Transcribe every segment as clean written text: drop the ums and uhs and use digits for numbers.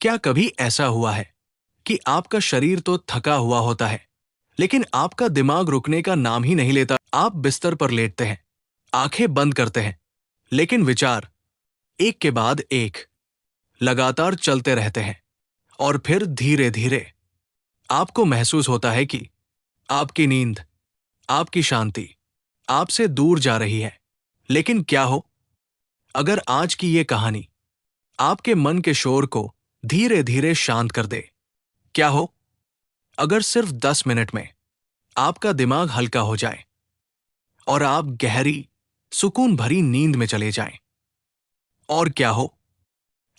क्या कभी ऐसा हुआ है कि आपका शरीर तो थका हुआ होता है, लेकिन आपका दिमाग रुकने का नाम ही नहीं लेता? आप बिस्तर पर लेटते हैं, आंखें बंद करते हैं, लेकिन विचार एक के बाद एक लगातार चलते रहते हैं। और फिर धीरे धीरे आपको महसूस होता है कि आपकी नींद, आपकी शांति आपसे दूर जा रही है। लेकिन क्या हो अगर आज की ये कहानी आपके मन के शोर को धीरे धीरे शांत कर दे? क्या हो अगर सिर्फ 10 मिनट में आपका दिमाग हल्का हो जाए और आप गहरी, सुकून भरी नींद में चले जाएं? और क्या हो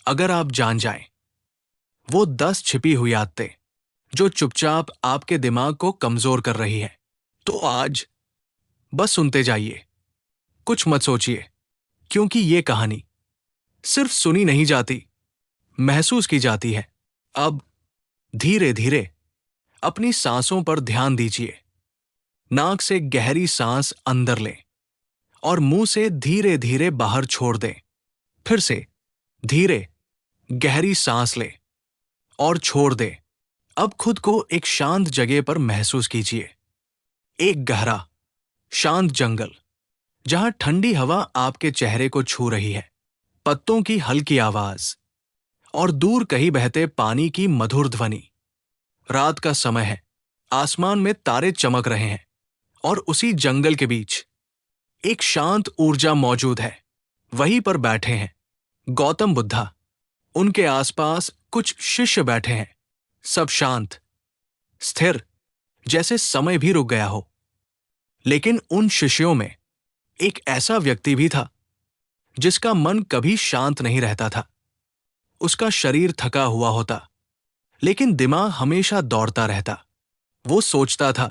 अगर आप जान जाएं वो 10 छिपी हुई आदतें जो चुपचाप आपके दिमाग को कमजोर कर रही है? तो आज बस सुनते जाइए, कुछ मत सोचिए, क्योंकि ये कहानी सिर्फ सुनी नहीं जाती, महसूस की जाती है। अब धीरे धीरे अपनी सांसों पर ध्यान दीजिए। नाक से गहरी सांस अंदर लें और मुंह से धीरे धीरे बाहर छोड़ दें। फिर से धीरे गहरी सांस लें और छोड़ दें। अब खुद को एक शांत जगह पर महसूस कीजिए। एक गहरा, शांत जंगल जहां ठंडी हवा आपके चेहरे को छू रही है, पत्तों की हल्की आवाज और दूर कहीं बहते पानी की मधुर ध्वनि। रात का समय है, आसमान में तारे चमक रहे हैं और उसी जंगल के बीच एक शांत ऊर्जा मौजूद है। वहीं पर बैठे हैं गौतम बुद्धा। उनके आसपास कुछ शिष्य बैठे हैं, सब शांत, स्थिर, जैसे समय भी रुक गया हो। लेकिन उन शिष्यों में एक ऐसा व्यक्ति भी था जिसका मन कभी शांत नहीं रहता था। उसका शरीर थका हुआ होता, लेकिन दिमाग हमेशा दौड़ता रहता। वो सोचता था,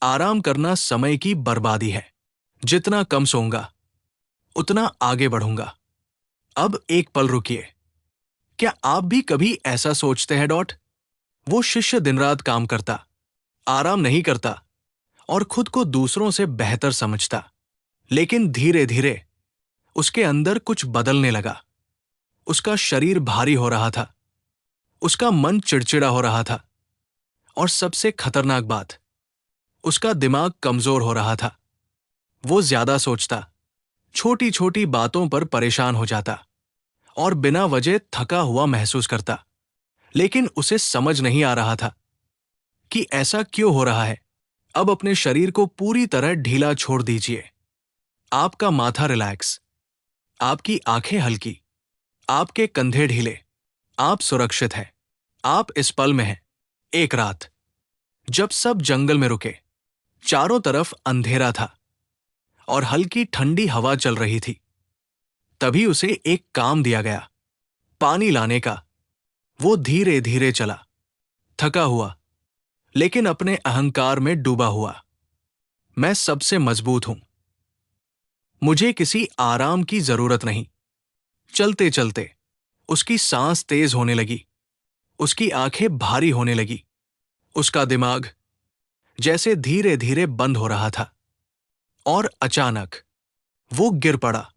आराम करना समय की बर्बादी है, जितना कम सोऊंगा उतना आगे बढ़ूंगा। अब एक पल रुकिए, क्या आप भी कभी ऐसा सोचते हैं? वो शिष्य दिन रात काम करता, आराम नहीं करता और खुद को दूसरों से बेहतर समझता। लेकिन धीरे धीरे उसके अंदर कुछ बदलने लगा। उसका शरीर भारी हो रहा था, उसका मन चिड़चिड़ा हो रहा था और सबसे खतरनाक बात, उसका दिमाग कमजोर हो रहा था। वो ज्यादा सोचता, छोटी छोटी बातों पर परेशान हो जाता और बिना वजह थका हुआ महसूस करता। लेकिन उसे समझ नहीं आ रहा था कि ऐसा क्यों हो रहा है। अब अपने शरीर को पूरी तरह ढीला छोड़ दीजिए। आपका माथा रिलैक्स, आपकी आंखें हल्की, आपके कंधे ढीले। आप सुरक्षित हैं। आप इस पल में हैं। एक रात जब सब जंगल में रुके, चारों तरफ अंधेरा था और हल्की ठंडी हवा चल रही थी, तभी उसे एक काम दिया गया, पानी लाने का। वो धीरे धीरे चला, थका हुआ लेकिन अपने अहंकार में डूबा हुआ। मैं सबसे मजबूत हूं, मुझे किसी आराम की जरूरत नहीं। चलते चलते उसकी सांस तेज होने लगी, उसकी आंखें भारी होने लगी, उसका दिमाग जैसे धीरे धीरे बंद हो रहा था। और अचानक वो गिर पड़ा,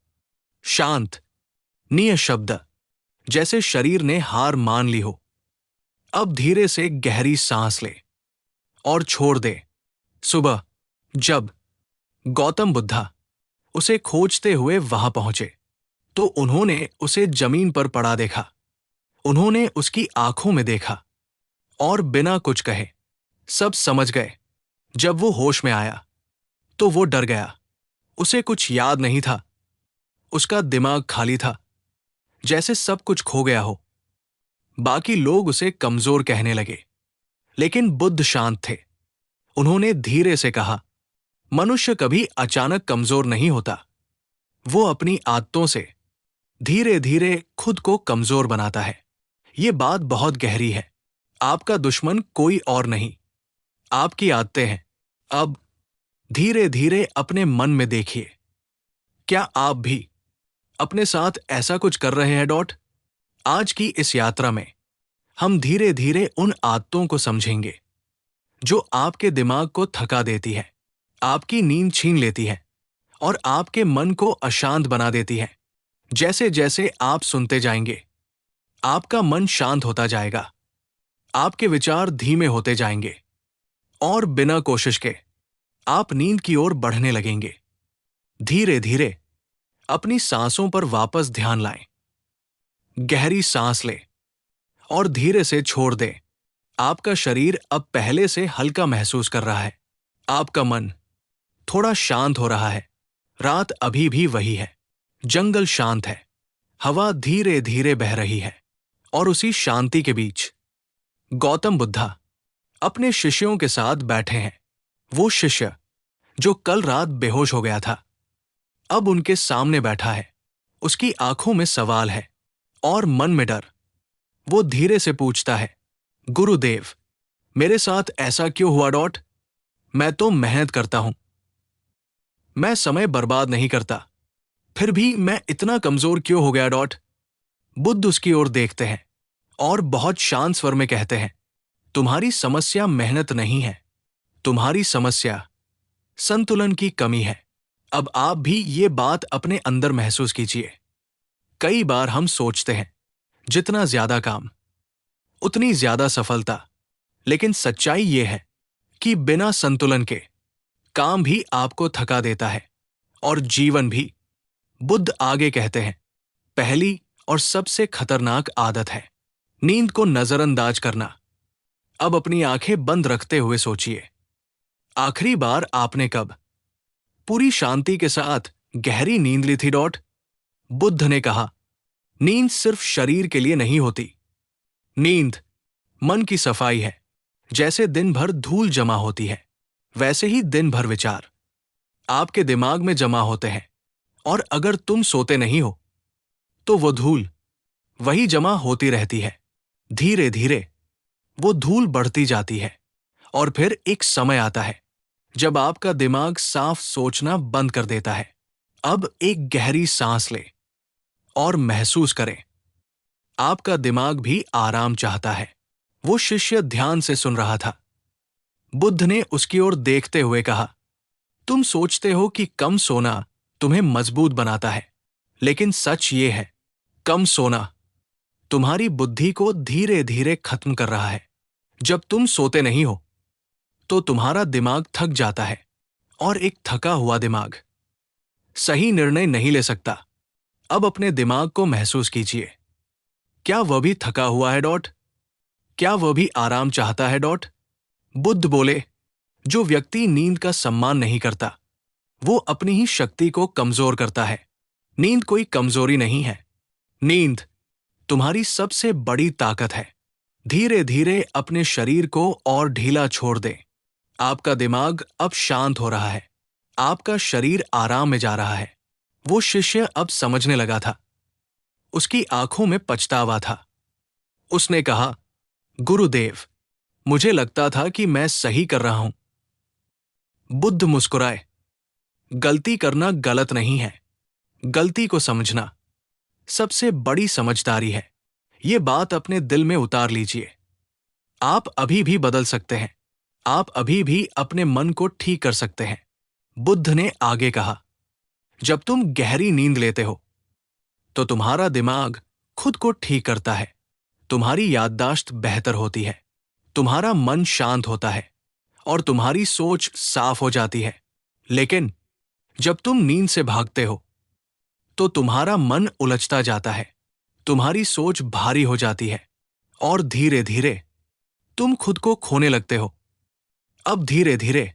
शांत, निःशब्द, जैसे शरीर ने हार मान ली हो। अब धीरे से गहरी सांस ले और छोड़ दे। सुबह जब गौतम बुद्धा उसे खोजते हुए वहां पहुंचे, तो उन्होंने उसे जमीन पर पड़ा देखा। उन्होंने उसकी आंखों में देखा और बिना कुछ कहे सब समझ गए। जब वो होश में आया तो वो डर गया। उसे कुछ याद नहीं था, उसका दिमाग खाली था, जैसे सब कुछ खो गया हो। बाकी लोग उसे कमजोर कहने लगे, लेकिन बुद्ध शांत थे। उन्होंने धीरे से कहा, मनुष्य कभी अचानक कमजोर नहीं होता, वो अपनी आदतों से धीरे धीरे खुद को कमजोर बनाता है। ये बात बहुत गहरी है। आपका दुश्मन कोई और नहीं, आपकी आदतें हैं। अब धीरे धीरे अपने मन में देखिए, क्या आप भी अपने साथ ऐसा कुछ कर रहे हैं? आज की इस यात्रा में हम धीरे धीरे उन आदतों को समझेंगे जो आपके दिमाग को थका देती है, आपकी नींद छीन लेती है और आपके मन को अशांत बना देती है। जैसे जैसे आप सुनते जाएंगे, आपका मन शांत होता जाएगा, आपके विचार धीमे होते जाएंगे और बिना कोशिश के आप नींद की ओर बढ़ने लगेंगे। धीरे धीरे अपनी सांसों पर वापस ध्यान लाएं। गहरी सांस लें और धीरे से छोड़ दें। आपका शरीर अब पहले से हल्का महसूस कर रहा है। आपका मन थोड़ा शांत हो रहा है। रात अभी भी वही है। जंगल शांत है। हवा धीरे धीरे बह रही है और उसी शांति के बीच गौतम बुद्धा अपने शिष्यों के साथ बैठे हैं। वो शिष्य जो कल रात बेहोश हो गया था, अब उनके सामने बैठा है। उसकी आंखों में सवाल है और मन में डर। वो धीरे से पूछता है, गुरुदेव, मेरे साथ ऐसा क्यों हुआ? मैं तो मेहनत करता हूं, मैं समय बर्बाद नहीं करता, फिर भी मैं इतना कमजोर क्यों हो गया? बुद्ध उसकी ओर देखते हैं और बहुत शांत स्वर में कहते हैं, तुम्हारी समस्या मेहनत नहीं है, तुम्हारी समस्या संतुलन की कमी है। अब आप भी ये बात अपने अंदर महसूस कीजिए। कई बार हम सोचते हैं, जितना ज्यादा काम उतनी ज्यादा सफलता, लेकिन सच्चाई ये है कि बिना संतुलन के काम भी आपको थका देता है और जीवन भी। बुद्ध आगे कहते हैं, पहली और सबसे खतरनाक आदत है नींद को नजरअंदाज करना। अब अपनी आंखें बंद रखते हुए सोचिए, आखिरी बार आपने कब पूरी शांति के साथ गहरी नींद ली थी? बुद्ध ने कहा, नींद सिर्फ शरीर के लिए नहीं होती। नींद मन की सफाई है। जैसे दिन भर धूल जमा होती है, वैसे ही दिन भर विचार आपके दिमाग में जमा होते हैं, और अगर तुम सोते नहीं हो तो वो धूल वही जमा होती रहती है। धीरे धीरे वो धूल बढ़ती जाती है और फिर एक समय आता है जब आपका दिमाग साफ सोचना बंद कर देता है। अब एक गहरी सांस ले और महसूस करें, आपका दिमाग भी आराम चाहता है। वो शिष्य ध्यान से सुन रहा था। बुद्ध ने उसकी ओर देखते हुए कहा, तुम सोचते हो कि कम सोना तुम्हें मजबूत बनाता है, लेकिन सच ये है, कम सोना तुम्हारी बुद्धि को धीरे धीरे खत्म कर रहा है। जब तुम सोते नहीं हो तो तुम्हारा दिमाग थक जाता है, और एक थका हुआ दिमाग सही निर्णय नहीं ले सकता। अब अपने दिमाग को महसूस कीजिए, क्या वह भी थका हुआ है? क्या वह भी आराम चाहता है? बुद्ध बोले, जो व्यक्ति नींद का सम्मान नहीं करता, वो अपनी ही शक्ति को कमजोर करता है। नींद कोई कमजोरी नहीं है, नींद तुम्हारी सबसे बड़ी ताकत है। धीरे धीरे अपने शरीर को और ढीला छोड़ दें। आपका दिमाग अब शांत हो रहा है, आपका शरीर आराम में जा रहा है। वो शिष्य अब समझने लगा था। उसकी आंखों में पछतावा था। उसने कहा, गुरुदेव, मुझे लगता था कि मैं सही कर रहा हूं। बुद्ध मुस्कुराए, गलती करना गलत नहीं है, गलती को समझना सबसे बड़ी समझदारी है। ये बात अपने दिल में उतार लीजिए। आप अभी भी बदल सकते हैं, आप अभी भी अपने मन को ठीक कर सकते हैं। बुद्ध ने आगे कहा, जब तुम गहरी नींद लेते हो तो तुम्हारा दिमाग खुद को ठीक करता है, तुम्हारी याददाश्त बेहतर होती है, तुम्हारा मन शांत होता है और तुम्हारी सोच साफ हो जाती है। लेकिन जब तुम नींद से भागते हो तो तुम्हारा मन उलझता जाता है, तुम्हारी सोच भारी हो जाती है और धीरे धीरे तुम खुद को खोने लगते हो। अब धीरे धीरे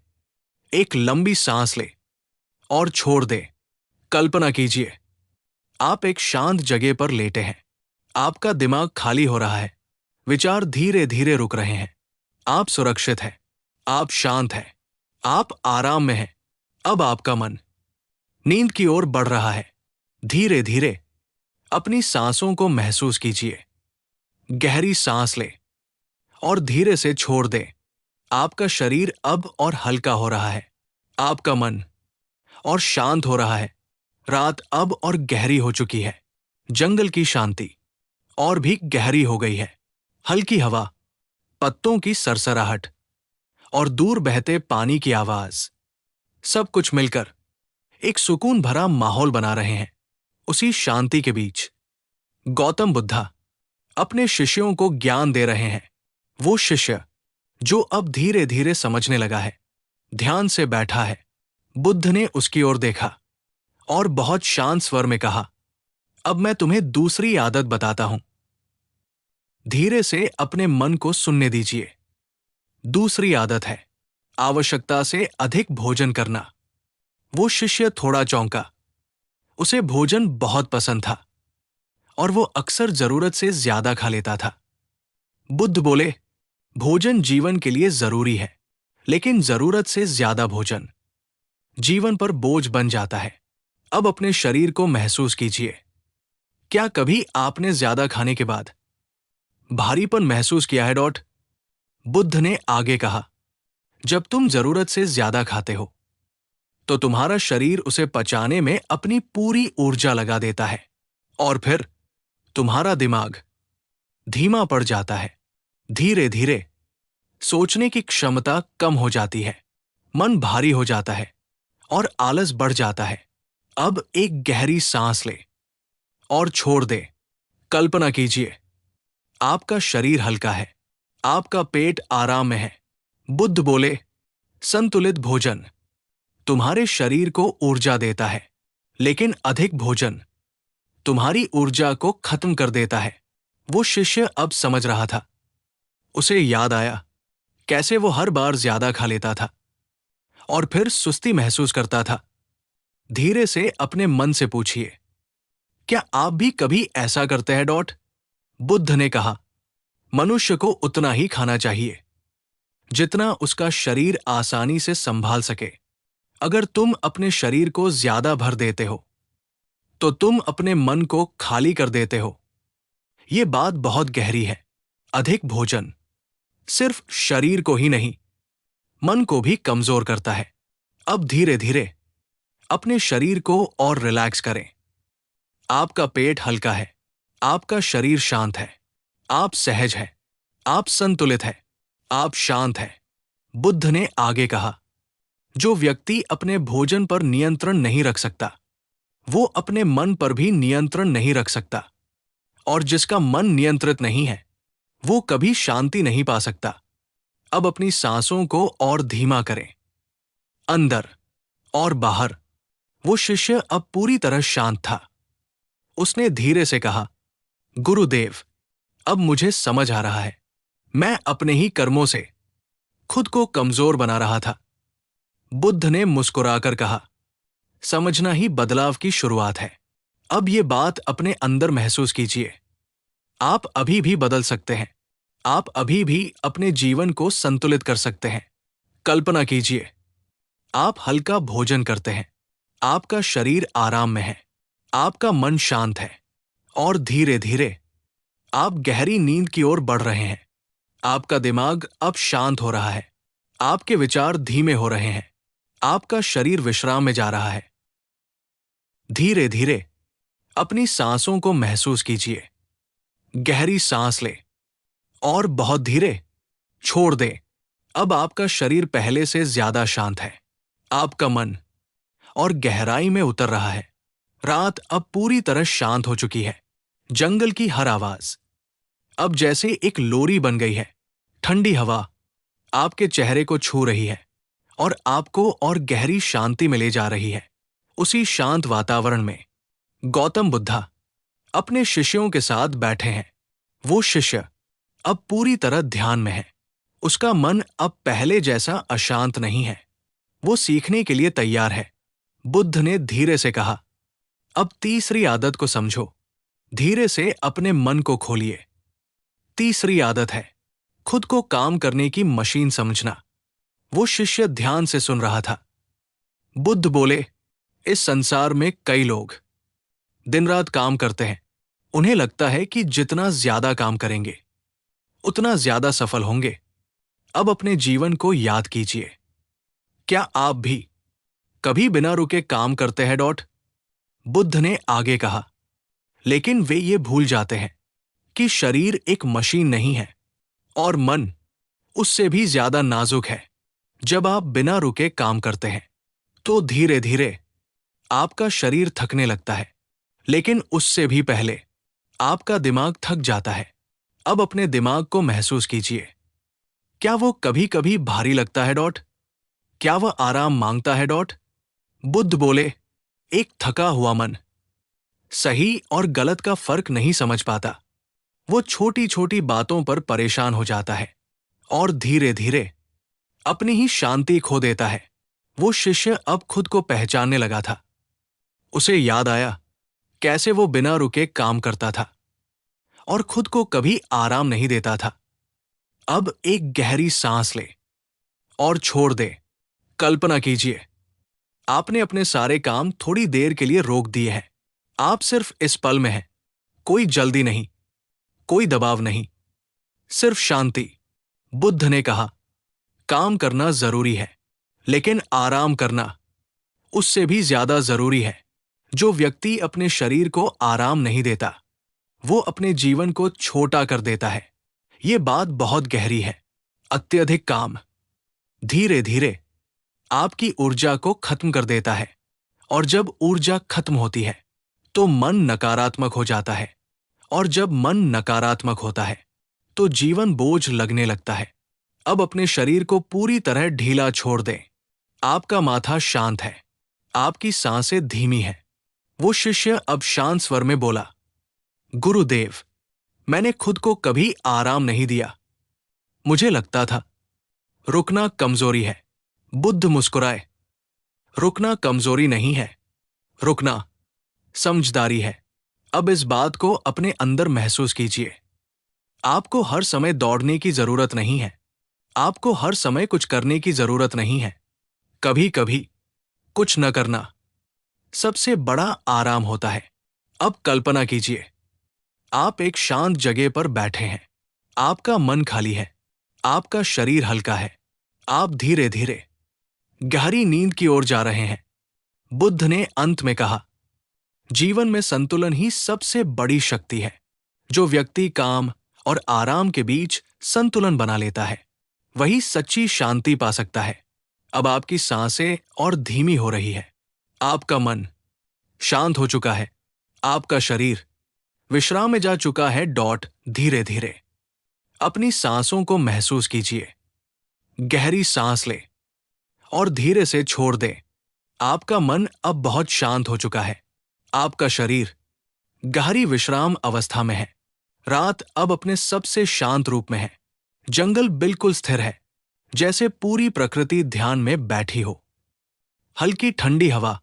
एक लंबी सांस ले और छोड़ दे। कल्पना कीजिए, आप एक शांत जगह पर लेटे हैं, आपका दिमाग खाली हो रहा है, विचार धीरे धीरे रुक रहे हैं। आप सुरक्षित हैं, आप शांत हैं, आप आराम में हैं। अब आपका मन नींद की ओर बढ़ रहा है। धीरे धीरे अपनी सांसों को महसूस कीजिए। गहरी सांस ले और धीरे से छोड़ दें। आपका शरीर अब और हल्का हो रहा है, आपका मन और शांत हो रहा है। रात अब और गहरी हो चुकी है। जंगल की शांति और भी गहरी हो गई है। हल्की हवा, पत्तों की सरसराहट और दूर बहते पानी की आवाज, सब कुछ मिलकर एक सुकून भरा माहौल बना रहे हैं। उसी शांति के बीच गौतम बुद्धा अपने शिष्यों को ज्ञान दे रहे हैं। वो शिष्य जो अब धीरे धीरे समझने लगा है, ध्यान से बैठा है। बुद्ध ने उसकी ओर देखा और बहुत शांत स्वर में कहा, अब मैं तुम्हें दूसरी आदत बताता हूं। धीरे से अपने मन को सुनने दीजिए। दूसरी आदत है आवश्यकता से अधिक भोजन करना। वो शिष्य थोड़ा चौंका। उसे भोजन बहुत पसंद था और वो अक्सर जरूरत से ज्यादा खा लेता था। बुद्ध बोले, भोजन जीवन के लिए जरूरी है, लेकिन जरूरत से ज्यादा भोजन जीवन पर बोझ बन जाता है। अब अपने शरीर को महसूस कीजिए। क्या कभी आपने ज्यादा खाने के बाद भारीपन महसूस किया है? बुद्ध ने आगे कहा, जब तुम जरूरत से ज्यादा खाते हो तो तुम्हारा शरीर उसे पचाने में अपनी पूरी ऊर्जा लगा देता है और फिर तुम्हारा दिमाग धीमा पड़ जाता है। धीरे धीरे सोचने की क्षमता कम हो जाती है, मन भारी हो जाता है और आलस बढ़ जाता है। अब एक गहरी सांस ले और छोड़ दे। कल्पना कीजिए, आपका शरीर हल्का है, आपका पेट आराम में है। बुद्ध बोले, संतुलित भोजन तुम्हारे शरीर को ऊर्जा देता है, लेकिन अधिक भोजन तुम्हारी ऊर्जा को खत्म कर देता है। वो शिष्य अब समझ रहा था। उसे याद आया कैसे वो हर बार ज्यादा खा लेता था और फिर सुस्ती महसूस करता था। धीरे से अपने मन से पूछिए, क्या आप भी कभी ऐसा करते हैं? बुद्ध ने कहा, मनुष्य को उतना ही खाना चाहिए जितना उसका शरीर आसानी से संभाल सके। अगर तुम अपने शरीर को ज्यादा भर देते हो तो तुम अपने मन को खाली कर देते हो। यह बात बहुत गहरी है। अधिक भोजन सिर्फ शरीर को ही नहीं, मन को भी कमजोर करता है। अब धीरे धीरे अपने शरीर को और रिलैक्स करें। आपका पेट हल्का है, आपका शरीर शांत है, आप सहज हैं, आप संतुलित हैं, आप शांत हैं। बुद्ध ने आगे कहा, जो व्यक्ति अपने भोजन पर नियंत्रण नहीं रख सकता, वो अपने मन पर भी नियंत्रण नहीं रख सकता। और जिसका मन नियंत्रित नहीं है, वो कभी शांति नहीं पा सकता। अब अपनी सांसों को और धीमा करें, अंदर और बाहर। वो शिष्य अब पूरी तरह शांत था। उसने धीरे से कहा, गुरुदेव, अब मुझे समझ आ रहा है, मैं अपने ही कर्मों से खुद को कमजोर बना रहा था। बुद्ध ने मुस्कुराकर कहा, समझना ही बदलाव की शुरुआत है। अब ये बात अपने अंदर महसूस कीजिए। आप अभी भी बदल सकते हैं। आप अभी भी अपने जीवन को संतुलित कर सकते हैं। कल्पना कीजिए, आप हल्का भोजन करते हैं, आपका शरीर आराम में है, आपका मन शांत है और धीरे धीरे आप गहरी नींद की ओर बढ़ रहे हैं। आपका दिमाग अब शांत हो रहा है, आपके विचार धीमे हो रहे हैं, आपका शरीर विश्राम में जा रहा है। धीरे धीरे अपनी सांसों को महसूस कीजिए। गहरी सांस ले और बहुत धीरे छोड़ दे। अब आपका शरीर पहले से ज्यादा शांत है, आपका मन और गहराई में उतर रहा है। रात अब पूरी तरह शांत हो चुकी है। जंगल की हर आवाज अब जैसे एक लोरी बन गई है। ठंडी हवा आपके चेहरे को छू रही है और आपको और गहरी शांति में ले जा रही है। उसी शांत वातावरण में गौतम बुद्धा अपने शिष्यों के साथ बैठे हैं। वो शिष्य अब पूरी तरह ध्यान में है। उसका मन अब पहले जैसा अशांत नहीं है, वो सीखने के लिए तैयार है। बुद्ध ने धीरे से कहा, अब तीसरी आदत को समझो। धीरे से अपने मन को खोलिए। तीसरी आदत है खुद को काम करने की मशीन समझना। वो शिष्य ध्यान से सुन रहा था। बुद्ध बोले, इस संसार में कई लोग दिन रात काम करते हैं। उन्हें लगता है कि जितना ज्यादा काम करेंगे उतना ज्यादा सफल होंगे। अब अपने जीवन को याद कीजिए। क्या आप भी कभी बिना रुके काम करते हैं? बुद्ध ने आगे कहा, लेकिन वे ये भूल जाते हैं कि शरीर एक मशीन नहीं है और मन उससे भी ज्यादा नाजुक है। जब आप बिना रुके काम करते हैं तो धीरे धीरे आपका शरीर थकने लगता है, लेकिन उससे भी पहले आपका दिमाग थक जाता है। अब अपने दिमाग को महसूस कीजिए। क्या वो कभी कभी भारी लगता है? क्या वह आराम मांगता है? बुद्ध बोले, एक थका हुआ मन सही और गलत का फर्क नहीं समझ पाता। वो छोटी छोटी बातों पर परेशान हो जाता है और धीरे धीरे अपनी ही शांति खो देता है। वो शिष्य अब खुद को पहचानने लगा था। उसे याद आया कैसे वो बिना रुके काम करता था और खुद को कभी आराम नहीं देता था। अब एक गहरी सांस ले और छोड़ दे। कल्पना कीजिए, आपने अपने सारे काम थोड़ी देर के लिए रोक दिए हैं। आप सिर्फ इस पल में हैं। कोई जल्दी नहीं, कोई दबाव नहीं, सिर्फ शांति। बुद्ध ने कहा, काम करना जरूरी है, लेकिन आराम करना उससे भी ज्यादा जरूरी है। जो व्यक्ति अपने शरीर को आराम नहीं देता, वो अपने जीवन को छोटा कर देता है। ये बात बहुत गहरी है। अत्यधिक काम धीरे धीरे आपकी ऊर्जा को खत्म कर देता है, और जब ऊर्जा खत्म होती है तो मन नकारात्मक हो जाता है, और जब मन नकारात्मक होता है तो जीवन बोझ लगने लगता है। अब अपने शरीर को पूरी तरह ढीला छोड़ दें। आपका माथा शांत है, आपकी सांसें धीमी हैं। वो शिष्य अब शांत स्वर में बोला, गुरुदेव, मैंने खुद को कभी आराम नहीं दिया। मुझे लगता था रुकना कमजोरी है। बुद्ध मुस्कुराए, रुकना कमजोरी नहीं है, रुकना समझदारी है। अब इस बात को अपने अंदर महसूस कीजिए। आपको हर समय दौड़ने की जरूरत नहीं है। आपको हर समय कुछ करने की जरूरत नहीं है। कभी कभी कुछ न करना सबसे बड़ा आराम होता है। अब कल्पना कीजिए, आप एक शांत जगह पर बैठे हैं। आपका मन खाली है, आपका शरीर हल्का है। आप धीरे धीरे गहरी नींद की ओर जा रहे हैं। बुद्ध ने अंत में कहा, जीवन में संतुलन ही सबसे बड़ी शक्ति है। जो व्यक्ति काम और आराम के बीच संतुलन बना लेता है, वही सच्ची शांति पा सकता है। अब आपकी सांसें और धीमी हो रही है। आपका मन शांत हो चुका है। आपका शरीर विश्राम में जा चुका है। धीरे धीरे अपनी सांसों को महसूस कीजिए। गहरी सांस ले और धीरे से छोड़ दे। आपका मन अब बहुत शांत हो चुका है। आपका शरीर गहरी विश्राम अवस्था में है। रात अब अपने सबसे शांत रूप में है। जंगल बिल्कुल स्थिर है, जैसे पूरी प्रकृति ध्यान में बैठी हो। हल्की ठंडी हवा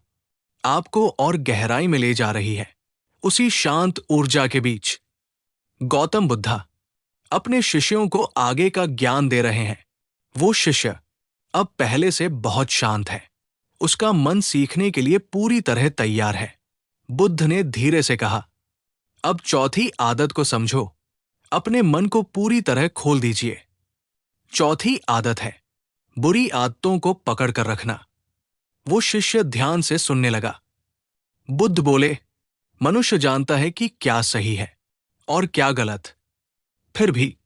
आपको और गहराई में ले जा रही है। उसी शांत ऊर्जा के बीच गौतम बुद्धा अपने शिष्यों को आगे का ज्ञान दे रहे हैं। वो शिष्य अब पहले से बहुत शांत है। उसका मन सीखने के लिए पूरी तरह तैयार है। बुद्ध ने धीरे से कहा, अब चौथी आदत को समझो। अपने मन को पूरी तरह खोल दीजिए। चौथी आदत है बुरी आदतों को पकड़ कर रखना। वो शिष्य ध्यान से सुनने लगा। बुद्ध बोले, मनुष्य जानता है कि क्या सही है और क्या गलत। फिर भी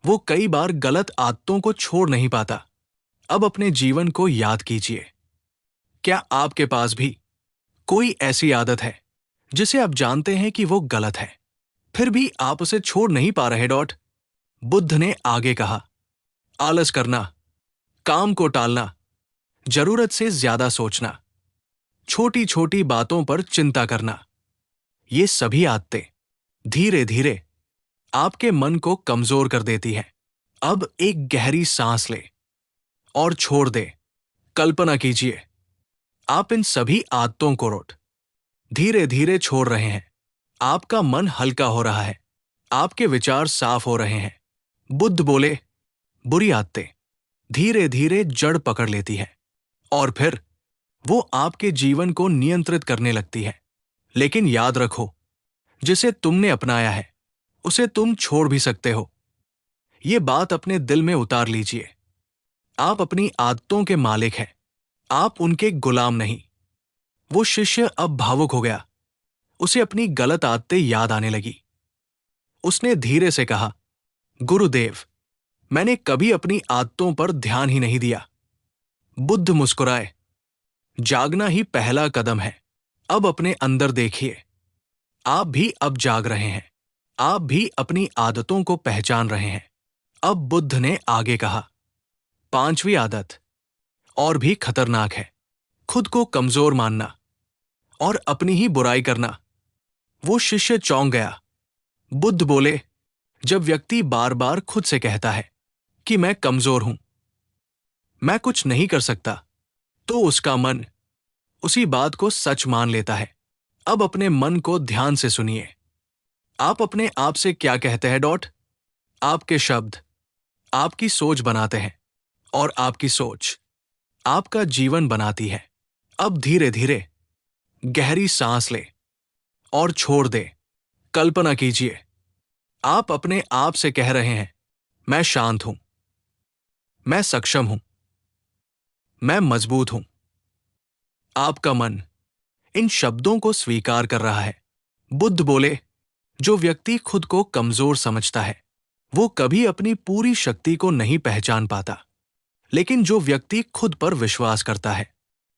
वो कई बार गलत आदतों को छोड़ नहीं पाता। अब अपने जीवन को याद कीजिए। क्या आपके पास भी कोई ऐसी आदत है जिसे आप जानते हैं कि वो गलत है, फिर भी आप उसे छोड़ नहीं पा रहे? बुद्ध ने आगे कहा, आलस करना, काम को टालना, जरूरत से ज्यादा सोचना, छोटी छोटी बातों पर चिंता करना, ये सभी आदतें धीरे धीरे आपके मन को कमजोर कर देती हैं। अब एक गहरी सांस ले और छोड़ दे। कल्पना कीजिए, आप इन सभी आदतों को धीरे धीरे छोड़ रहे हैं। आपका मन हल्का हो रहा है। आपके विचार साफ हो रहे हैं। बुद्ध बोले, बुरी आदतें धीरे धीरे जड़ पकड़ लेती है और फिर वो आपके जीवन को नियंत्रित करने लगती है। लेकिन याद रखो, जिसे तुमने अपनाया है उसे तुम छोड़ भी सकते हो। ये बात अपने दिल में उतार लीजिए। आप अपनी आदतों के मालिक हैं, आप उनके गुलाम नहीं। वो शिष्य अब भावुक हो गया। उसे अपनी गलत आदतें याद आने लगी। उसने धीरे से कहा, गुरुदेव, मैंने कभी अपनी आदतों पर ध्यान ही नहीं दिया। बुद्ध मुस्कुराए, जागना ही पहला कदम है। अब अपने अंदर देखिए। आप भी अब जाग रहे हैं। आप भी अपनी आदतों को पहचान रहे हैं। अब बुद्ध ने आगे कहा, पांचवी आदत और भी खतरनाक है, खुद को कमजोर मानना और अपनी ही बुराई करना। वो शिष्य चौंक गया। बुद्ध बोले, जब व्यक्ति बार बार खुद से कहता है कि मैं कमजोर हूं, मैं कुछ नहीं कर सकता, तो उसका मन उसी बात को सच मान लेता है। अब अपने मन को ध्यान से सुनिए। आप अपने आप से क्या कहते हैं डॉट? आपके शब्द आपकी सोच बनाते हैं और आपकी सोच आपका जीवन बनाती है। अब धीरे धीरे गहरी सांस ले और छोड़ दे। कल्पना कीजिए, आप अपने आप से कह रहे हैं, मैं शांत हूं, मैं सक्षम हूं, मैं मजबूत हूं। आपका मन इन शब्दों को स्वीकार कर रहा है। बुद्ध बोले, जो व्यक्ति खुद को कमजोर समझता है वो कभी अपनी पूरी शक्ति को नहीं पहचान पाता, लेकिन जो व्यक्ति खुद पर विश्वास करता है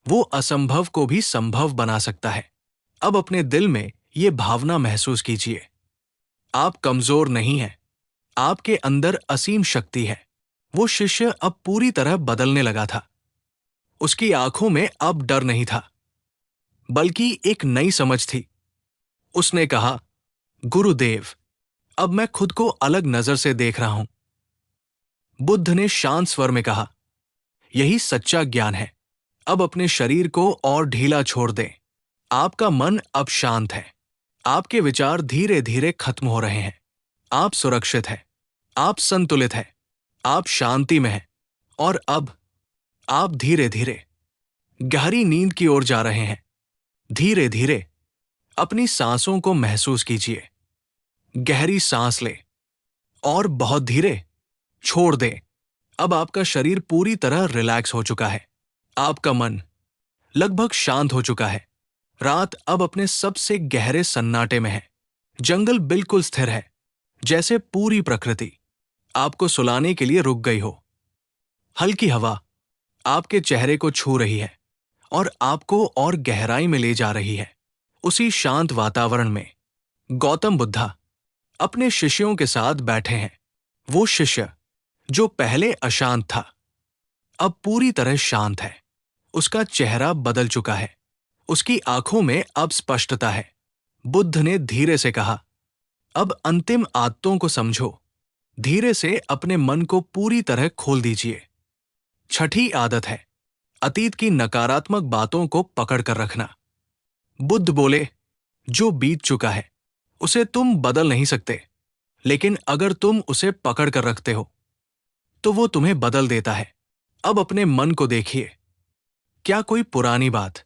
वो असंभव को भी संभव बना सकता है। अब अपने दिल में ये भावना महसूस कीजिए, आप कमजोर नहीं हैं, आपके अंदर असीम शक्ति है। वो शिष्य अब पूरी तरह बदलने लगा था। उसकी आंखों में अब डर नहीं था, बल्कि एक नई समझ थी। उसने कहा, गुरुदेव, अब मैं खुद को अलग नजर से देख रहा हूं। बुद्ध ने शांत स्वर में कहा, यही सच्चा ज्ञान है। अब अपने शरीर को और ढीला छोड़ दें। आपका मन अब शांत है। आपके विचार धीरे धीरे खत्म हो रहे हैं। आप सुरक्षित हैं, आप संतुलित हैं, आप शांति में हैं। और अब आप धीरे धीरे गहरी नींद की ओर जा रहे हैं। धीरे धीरे अपनी सांसों को महसूस कीजिए। गहरी सांस ले और बहुत धीरे छोड़ दें। अब आपका शरीर पूरी तरह रिलैक्स हो चुका है। आपका मन लगभग शांत हो चुका है। रात अब अपने सबसे गहरे सन्नाटे में है। जंगल बिल्कुल स्थिर है, जैसे पूरी प्रकृति आपको सुलाने के लिए रुक गई हो। हल्की हवा आपके चेहरे को छू रही है और आपको और गहराई में ले जा रही है। उसी शांत वातावरण में गौतम बुद्धा अपने शिष्यों के साथ बैठे हैं। वो शिष्य जो पहले अशांत था, अब पूरी तरह शांत है। उसका चेहरा बदल चुका है। उसकी आंखों में अब स्पष्टता है। बुद्ध ने धीरे से कहा, अब अंतिम आदतों को समझो। धीरे से अपने मन को पूरी तरह खोल दीजिए। छठी आदत है, अतीत की नकारात्मक बातों को पकड़ कर रखना। बुद्ध बोले, जो बीत चुका है उसे तुम बदल नहीं सकते, लेकिन अगर तुम उसे पकड़ कर रखते हो तो वो तुम्हें बदल देता है। अब अपने मन को देखिए, क्या कोई पुरानी बात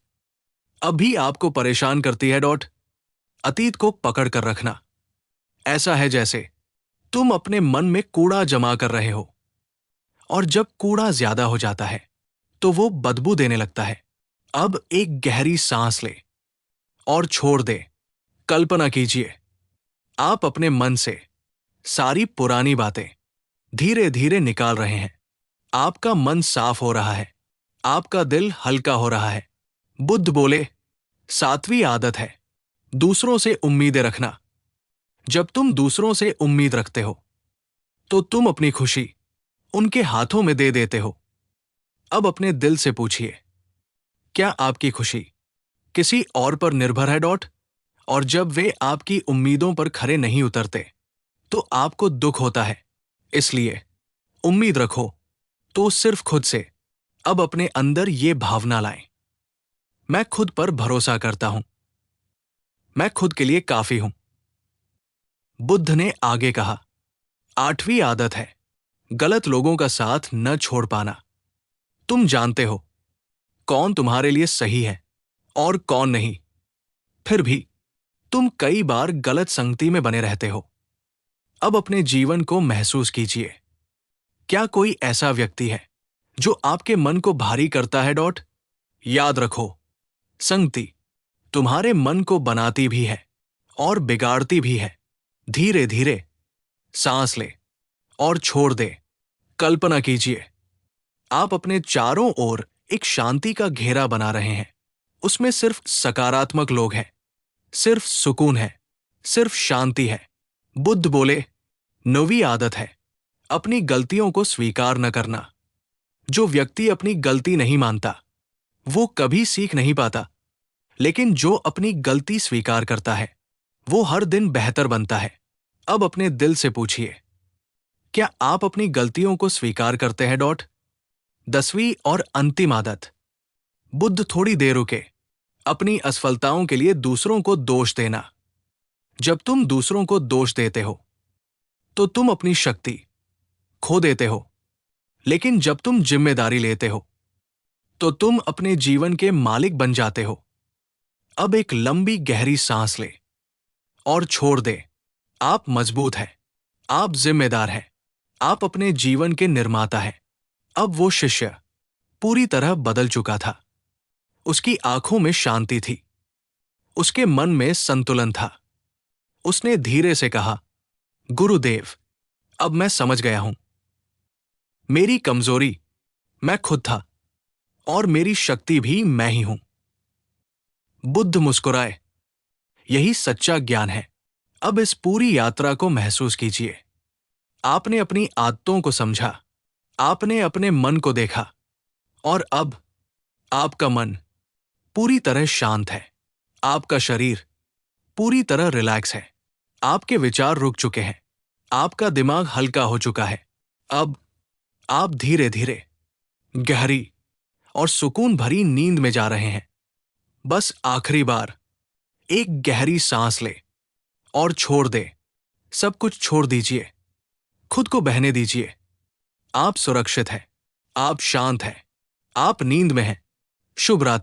अभी आपको परेशान करती है डॉट? अतीत को पकड़ कर रखना ऐसा है जैसे तुम अपने मन में कूड़ा जमा कर रहे हो, और जब कूड़ा ज्यादा हो जाता है तो वो बदबू देने लगता है। अब एक गहरी सांस ले और छोड़ दे। कल्पना कीजिए, आप अपने मन से सारी पुरानी बातें धीरे धीरे निकाल रहे हैं। आपका मन साफ हो रहा है, आपका दिल हल्का हो रहा है। बुद्ध बोले, सातवीं आदत है, दूसरों से उम्मीदें रखना। जब तुम दूसरों से उम्मीद रखते हो तो तुम अपनी खुशी उनके हाथों में दे देते हो। अब अपने दिल से पूछिए, क्या आपकी खुशी किसी और पर निर्भर है डॉट? और जब वे आपकी उम्मीदों पर खरे नहीं उतरते तो आपको दुख होता है। इसलिए उम्मीद रखो तो सिर्फ खुद से। अब अपने अंदर ये भावना लाएं, मैं खुद पर भरोसा करता हूं, मैं खुद के लिए काफी हूं। बुद्ध ने आगे कहा, आठवीं आदत है, गलत लोगों का साथ न छोड़ पाना। तुम जानते हो कौन तुम्हारे लिए सही है और कौन नहीं, फिर भी तुम कई बार गलत संगति में बने रहते हो। अब अपने जीवन को महसूस कीजिए, क्या कोई ऐसा व्यक्ति है जो आपके मन को भारी करता है डॉट? याद रखो, संगति तुम्हारे मन को बनाती भी है और बिगाड़ती भी है। धीरे धीरे सांस ले और छोड़ दे। कल्पना कीजिए, आप अपने चारों ओर एक शांति का घेरा बना रहे हैं। उसमें सिर्फ सकारात्मक लोग हैं, सिर्फ सुकून है, सिर्फ शांति है। बुद्ध बोले, नौवीं आदत है अपनी गलतियों को स्वीकार न करना। जो व्यक्ति अपनी गलती नहीं मानता वो कभी सीख नहीं पाता, लेकिन जो अपनी गलती स्वीकार करता है वो हर दिन बेहतर बनता है। अब अपने दिल से पूछिए, क्या आप अपनी गलतियों को स्वीकार करते हैं? 10वीं और अंतिम आदत। बुद्ध थोड़ी देर रुके। अपनी असफलताओं के लिए दूसरों को दोष देना। जब तुम दूसरों को दोष देते हो तो तुम अपनी शक्ति खो देते हो, लेकिन जब तुम जिम्मेदारी लेते हो तो तुम अपने जीवन के मालिक बन जाते हो। अब एक लंबी गहरी सांस ले और छोड़ दे। आप मजबूत हैं, आप जिम्मेदार हैं, आप अपने जीवन के निर्माता हैं। अब वो शिष्य पूरी तरह बदल चुका था। उसकी आंखों में शांति थी, उसके मन में संतुलन था। उसने धीरे से कहा, गुरुदेव, अब मैं समझ गया हूं। मेरी कमजोरी मैं खुद था और मेरी शक्ति भी मैं ही हूं। बुद्ध मुस्कुराए। यही सच्चा ज्ञान है। अब इस पूरी यात्रा को महसूस कीजिए। आपने अपनी आदतों को समझा, आपने अपने मन को देखा, और अब आपका मन पूरी तरह शांत है। आपका शरीर पूरी तरह रिलैक्स है। आपके विचार रुक चुके हैं। आपका दिमाग हल्का हो चुका है। अब आप धीरे धीरे गहरी और सुकून भरी नींद में जा रहे हैं। बस आखिरी बार एक गहरी सांस ले और छोड़ दे। सब कुछ छोड़ दीजिए, खुद को बहने दीजिए। आप सुरक्षित हैं, आप शांत हैं, आप नींद में हैं। शुभ रात्रि।